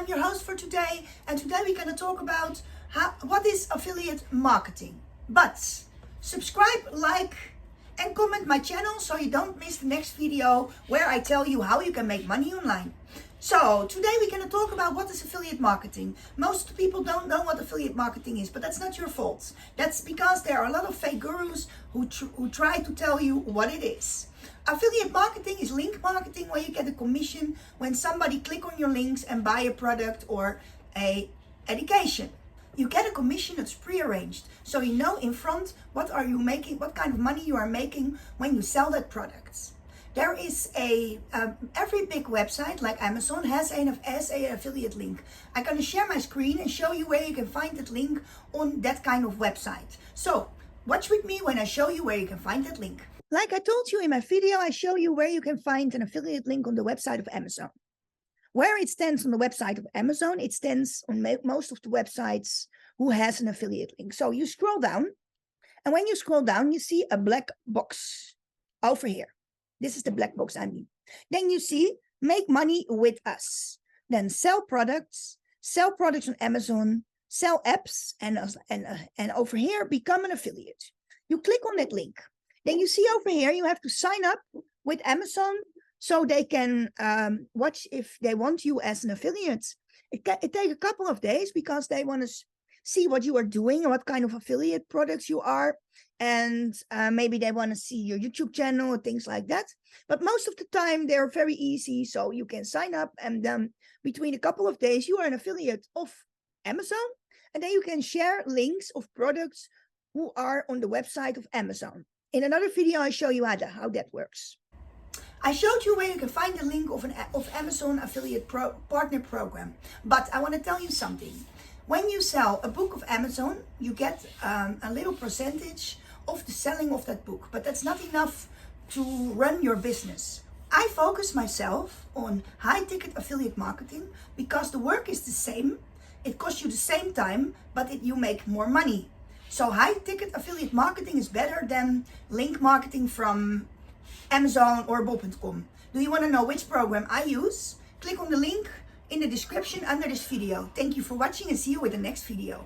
I'm your host for today, and today we're going to talk about what is affiliate marketing. But subscribe, like, and comment my channel so you don't miss the next video where I tell you how you can make money online. So today we're going to talk about what is affiliate marketing. Most people don't know what affiliate marketing is, but that's not your fault. That's because there are a lot of fake gurus who try to tell you what it is. Affiliate marketing is link marketing, where you get a commission when somebody click on your links and buy a product or a education. You get a commission that's prearranged, so you know in front what are you making, what kind of money you are making when you sell that product. There is every big website like Amazon has an affiliate link. I'm going to share my screen and show you where you can find that link on that kind of website. So watch with me when I show you where you can find that link. Like I told you in my video, I show you where you can find an affiliate link on the website of Amazon. Where it stands on the website of Amazon, it stands on most of the websites who has an affiliate link. So you scroll down, and when you scroll down, you see a black box over here. This is the black box I mean. Then you see make money with us. Then sell products on Amazon, sell apps, and over here, become an affiliate. You click on that link. Then you see over here, you have to sign up with Amazon so they can watch if they want you as an affiliate. It takes a couple of days because they want to see what you are doing and what kind of affiliate products you are. And maybe they want to see your YouTube channel or things like that. But most of the time, they're very easy. So you can sign up, and then between a couple of days, you are an affiliate of Amazon. And then you can share links of products who are on the website of Amazon. In another video, I show you how that works. I showed you where you can find the link of Amazon Affiliate Partner Program. But I want to tell you something. When you sell a book of Amazon, you get a little percentage of the selling of that book. But that's not enough to run your business. I focus myself on high-ticket affiliate marketing because the work is the same. It costs you the same time, but you make more money. So high-ticket affiliate marketing is better than link marketing from Amazon or bol.com. Do you want to know which program I use? Click on the link in the description under this video. Thank you for watching and see you with the next video.